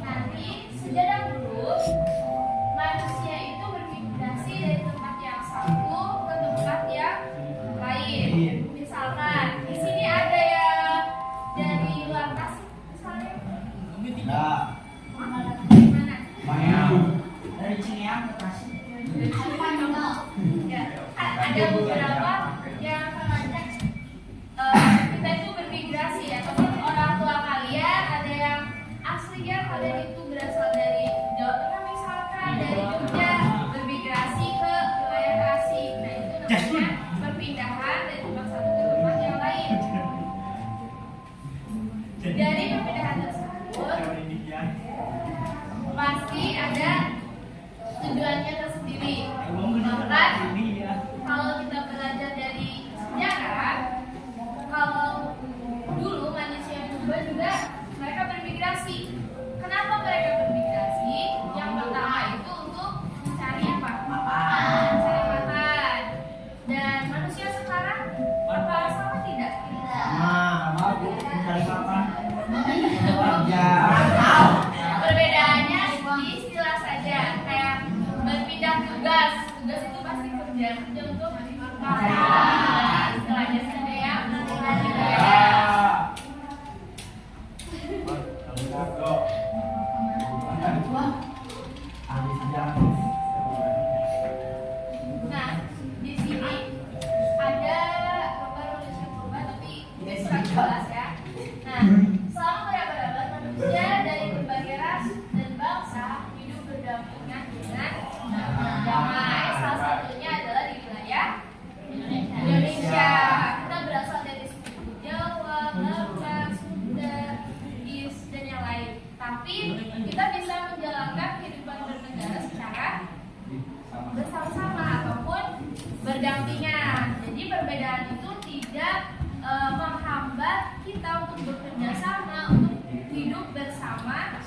nanti sejak dahulu manusia itu bermigrasi dari tempat yang satu ke tempat yang lain. Misalkan di sini ada yang dari luar Tasik, misalnya. Mana? Dari Cineam ke Tasik. Ya, ada beberapa yang sengaja kita itu bermigrasi ya, ataupun orang tua kalian ada yang aslinya kalian itu berasal dari Jawa Tengah misalkan, dari Jogja bermigrasi ke wilayah Tasik. Nah itu namanya perpindahan dari tempat satu ke tempat yang lain. Dari perpindahan tersebut pasti ada tujuannya tersendiri. Bahkan kalau kita belajar dari sejarah, kalau dulu manusia purba juga mereka bermigrasi. Kenapa mereka bermigrasi? Yang pertama itu untuk mencari apa? Mencari makan. Dan manusia sekarang apa sama tidak? Sama Bu, mencari makan. Perbedaannya di istilah saja, kayak berpindah tugas. Tugas itu pasti kerja untuk makan. Istilahnya saja ya. Nah, di sini ada gambar manusia purba tapi ini kurang jelas ya. Nah, selama berabad-abad manusia dari berbagai ras dan bangsa hidup berdampingan dengan damai. Salah satunya adalah di wilayah Indonesia. Kita berasal dari suku Jawa, Bangka, Sunda, Bugis, dan yang lain. Tapi kita bisa menjalankan kehidupan bernegara secara bersama-sama ataupun berdampingan. Jadi perbedaan itu tidak menghambat kita untuk bekerja sama, untuk hidup bersama.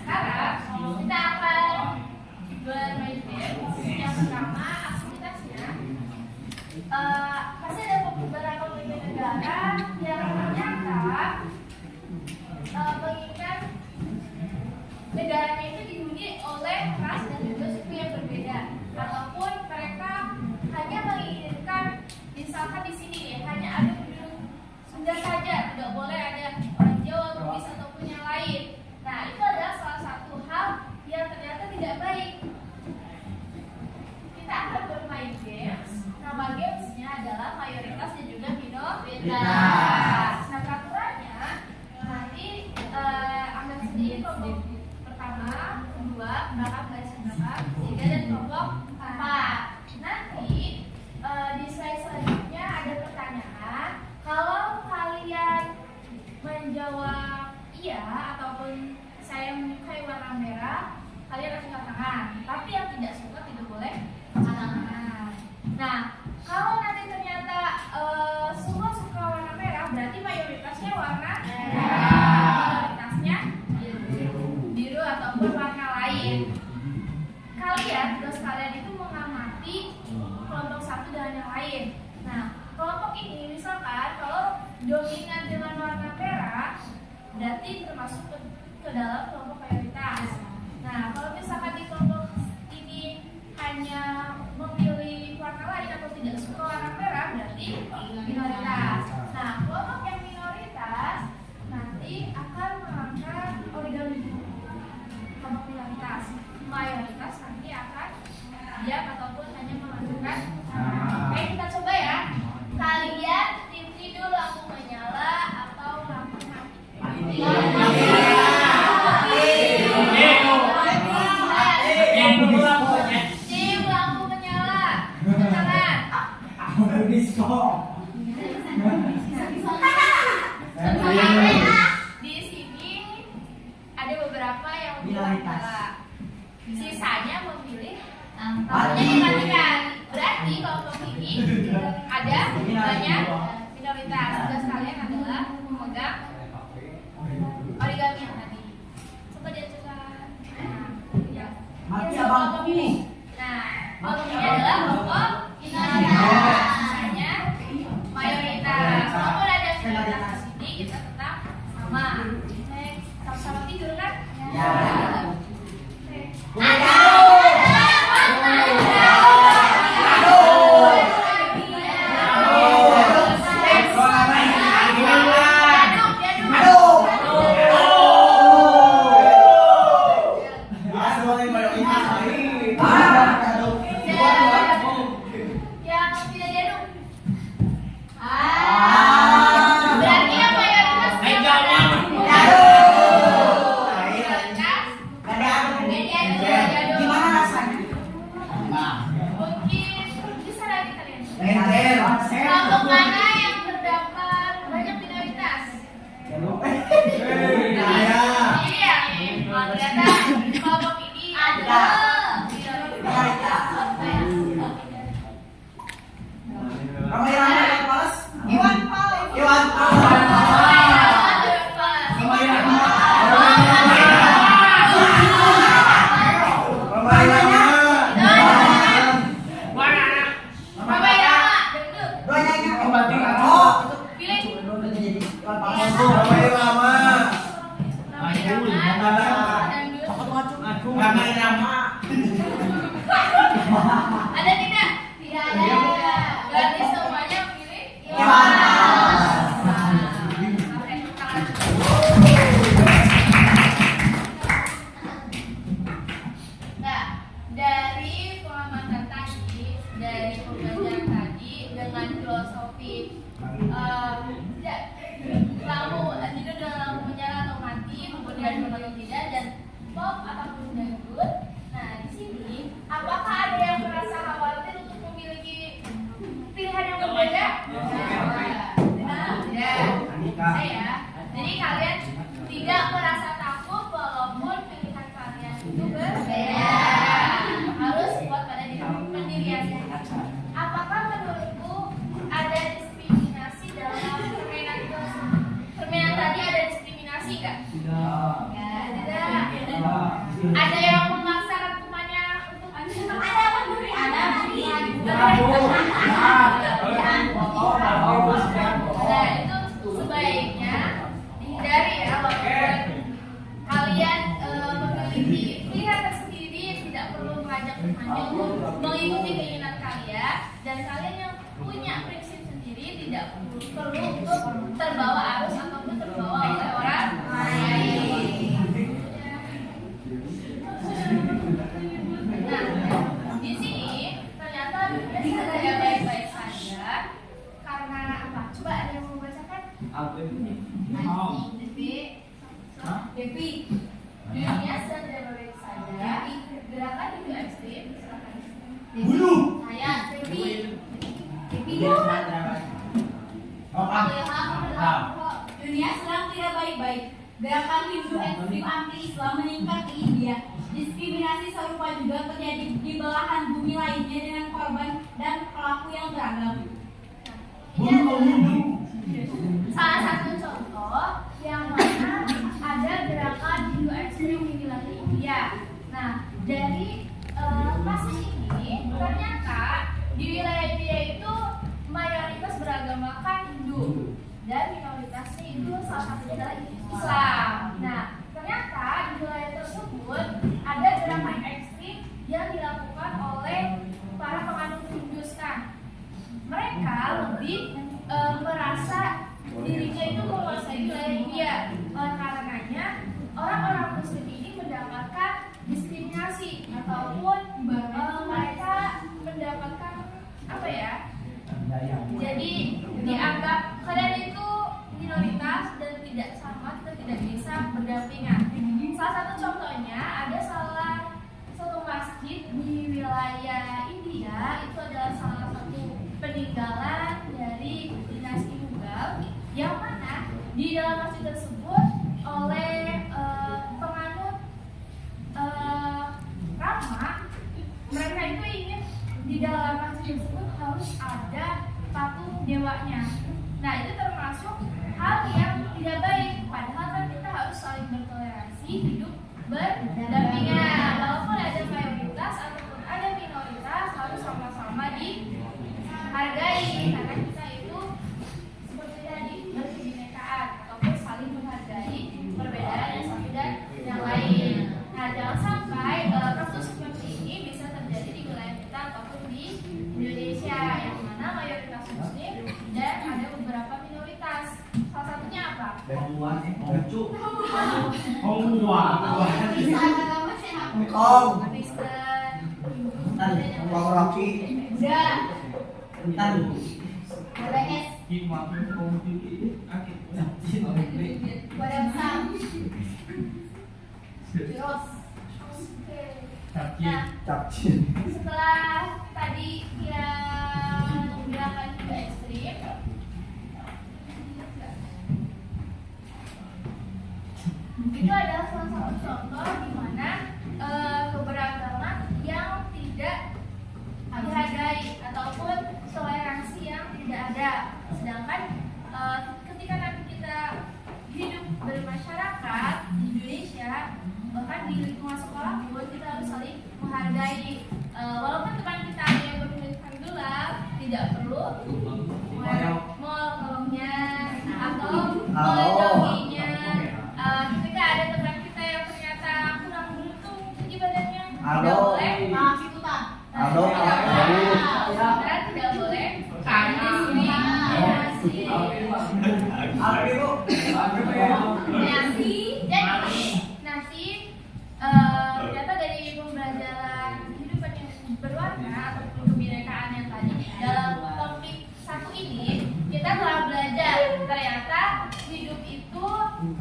Sekarang kita akan bermain games. Yang pertama aktivitasnya pasti ada beberapa pemimpin negara yang ternyata menginginkan negaranya itu dihuni oleh ras dan juga suku yang berbeda, ataupun mereka hanya menginginkan misalkan di sini ya hanya ada penduduk Sunda saja, tidak boleh ada orang Jawa, Bugis ataupun yang lain. Nah itu adalah salah satu hal yang ternyata tidak baik. Kita akan bermain games. Nama gamesnya adalah mayoritas dan juga minoritas. Nah peraturannya nanti Anda sendiri kelompok pertama, kedua, belakang, garis belakang, tiga dan kelompok 4. Nanti di slide selanjutnya ada pertanyaan. Kalau kalian menjawab iya ataupun saya menyukai warna merah, kalian harus angkat tangan. Tapi yang tidak suka tidak boleh angkat tangan. Nah, kalau nanti ternyata semua suka warna merah, berarti mayoritasnya warna merah, minoritasnya biru ataupun warna lain. Kalian terus kalian itu mengamati kelompok satu dengan yang lain. Nah, kelompok ini misalkan kalau dominan dengan warna merah, berarti termasuk ke dalam kelompok mayoritas. Nah, kalau misalkan di kelompok ini hanya memilih warna lain atau tidak suka warna merah, berarti minoritas. Nah, kelompok yang minoritas nanti akan mengangkat origami. Kelompok minoritas, mayoritas nanti akan diam ataupun hanya mengajukan. Oke, kita coba ya. Kalian TV dulu lampu menyala atau lampu mati? Tim lampu menyala. Tangan. Di sini ada beberapa yang menyala. Sisanya memilih lampunya dimatikan. Berarti kelompok ini ada banyak minoritas. Tugas kalian adalah memegang origami yang tadi. Coba diajukan. Mati abang ini. Nah, kelompok ini adalah kelompok minoritas. Sisanya mayoritas. mayoritas ini kita tetap sama. Sama-sama tidur kan? Ya. Kelompok mana yang terdapat banyak minoritas? Iya. Oh, ternyata kelompok ini adalah minoritas. Iwan Fals. Ada tidak? Tidak ada. Berarti semuanya memilih Iwan Nah, dari pengamatan tadi, dari pembelajaran tadi dengan filosofi tidak tidur dalam lampu menyala atau mati, kemudian atau tidak, dan pop ataupun dangdut. Nah, di sini apakah ada yang merasa khawatir untuk memiliki pilihan yang berbeda? Saya. Jadi kalian tidak merasa takut walaupun pilihan kalian itu berbeda. Harus kuat pada pendirian sendiri. Apakah menurutku ada diskriminasi dalam permainan tadi? Ada diskriminasi nggak? Tidak. Ada yang memaksakan temannya untuk ada apa dulu? Ada. Nah, itu sebaiknya dihindari ya, walaupun kalian memiliki pilihan tersendiri, tidak perlu mengajak temannya untuk mengikuti keinginan kalian, dan kalian yang punya prinsip sendiri tidak perlu untuk terbawa arus ataupun terbawa oleh orang lain. Nah, di sini ternyata tidak baik-baik saja. Karena apa? Coba ada yang mau bacakan? Devi. Dunia sedang tidak baik saja. Gerakan itu ekstrim. Saya Devi. Dunia sedang tidak baik-baik. Gerakan Hindu ekstrim anti-Islam meningkat di India. Diskriminasi serupa juga terjadi di belahan bumi lainnya dengan korban dan pelaku yang beragam. Ini adalah salah satu contoh yang mana ada gerakan Hindu ekstrim di wilayah India. Nah, dari kasus ini ternyata di wilayah India itu mayoritas beragamakan Hindu dan minoritasnya itu salah satunya adalah Islam. Nah, ternyata di wilayah tersebut ada gerakan ekstrim yang dilakukan oleh para penganut Hindustan. Mereka lebih merasa dirinya itu menguasai wilayah India. Oleh karenanya orang-orang Muslim ini mendapatkan diskriminasi ataupun mereka mendapatkan apa ya? Jadi dianggap kalian itu minoritas dan tidak sama, kita tidak Bisa agama sehat. Engkong. Kristen. Entar Bang Rocky. Udah. Entar Ada S. Pada besar. Terus. Oke. Capcin. Nah, capcin. setelah tadi yang gerakan juga ekstrim, itu adalah salah satu contoh di mana keberagaman yang tidak dihargai ataupun toleransi yang tidak ada. Sedangkan ketika nanti kita hidup bermasyarakat di Indonesia, bahkan di lingkungan sekolah pun kita harus saling menghargai. Walaupun teman kita ada yang berpendidikan gelap, tidak perlu mengolongnya atau menjauhinya. Ketika ada teman kita yang ternyata kurang beruntung tinggi badannya, tidak boleh Maaf itu tak. Halo, kita tidak boleh diskriminasi. Nasi ternyata dari pembelajaran kehidupan yang berwarna ataupun kebinekaan yang tadi dalam topik satu ini kita telah belajar ternyata hidup itu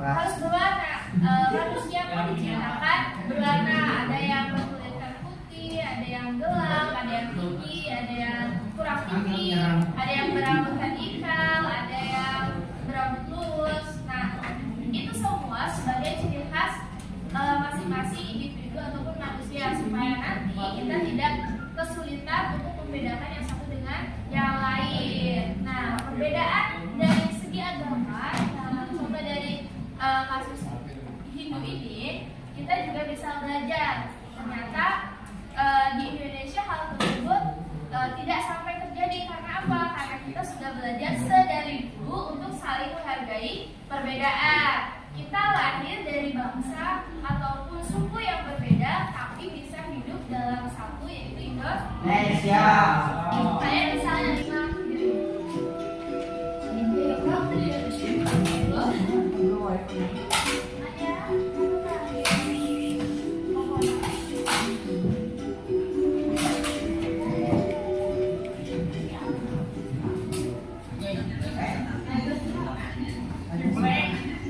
harus berwarna. Manusia pun diciptakan berwarna, ada yang berkulit putih, ada yang gelap, ada yang tinggi, ada yang kurang tinggi, ada yang berambut radikal, ada yang berambut lurus. Nah, itu semua sebagai ciri khas masing-masing individu ataupun manusia supaya nanti kita tidak kesulitan untuk membedakan yang satu dengan yang lain. Nah, perbedaan dari segi agama, contoh dari kasus Hindu ini, kita juga bisa belajar ternyata di Indonesia hal tersebut tidak sampai terjadi. Karena apa? Karena kita sudah belajar sedari dulu untuk saling menghargai perbedaan. Kita lahir dari bangsa ataupun suku yang berbeda, tapi bisa hidup dalam satu, yaitu Indonesia. Saya misalnya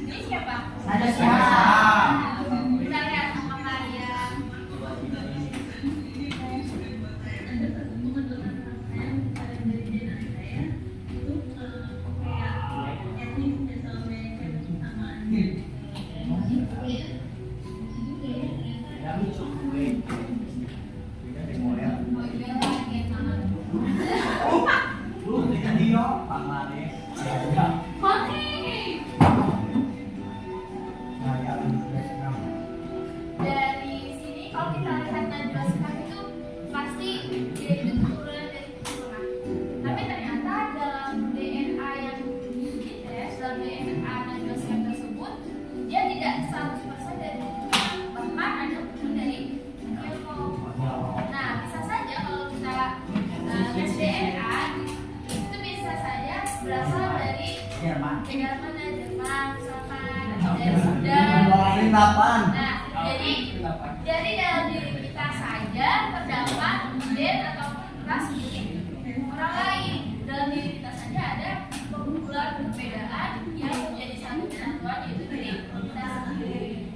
ini siapa? Ada siapa? Kita lihat apakah dia dari sini kalau kita lihat Najwa Shihab itu pasti dia itu keturunan dari keturunan. Tapi ternyata dalam DNA yang dites, dalam DNA Najwa Shihab tersebut dia tidak 100% dari keturunan, bahkan ada keturunan dari Tiongkok. Nah, bisa saja kalau kita tes DNA itu bisa saja berasal dari Jerman. negara mana, Jerman misalkan, dari Sudan. Nah, jadi dalam diri kita saja terdapat gen ataupun ras milik orang lain. Dalam diri kita saja ada pengumpulan perbedaan yang menjadi satu kesatuan, yaitu diri kita sendiri.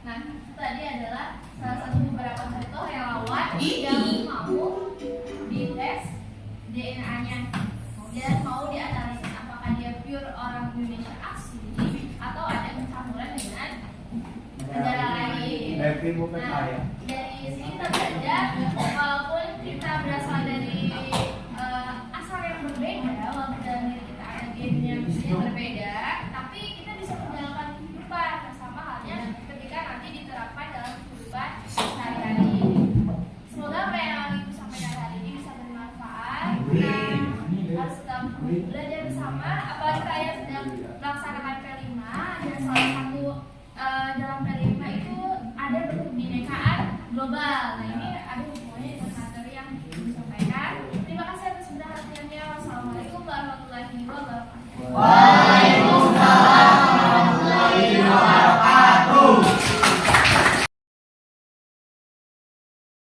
Nah, itu tadi adalah salah satu beberapa contoh relawan yang mau dites DNA-nya dan mau dianalisis apakah dia pure orang Indonesia asli atau ada campuran dengan negara lain. Happy bukan Nah, saya. dari sini kita belajar walaupun kita berasal dari asal yang berbeda, walaupun dalam diri kita ada gennya yang berbeda, tapi kita bisa menjalankan kehidupan sama halnya ketika nanti diterapkan dalam kehidupan sehari-hari. Semoga apa yang Ibu sampaikan hari ini bisa bermanfaat. Kita harus tetap belajar bersama, apalagi saya sedang melaksanakan P5 dan salah satu dalam P5 itu ada kebinekaan global. Nah ini ada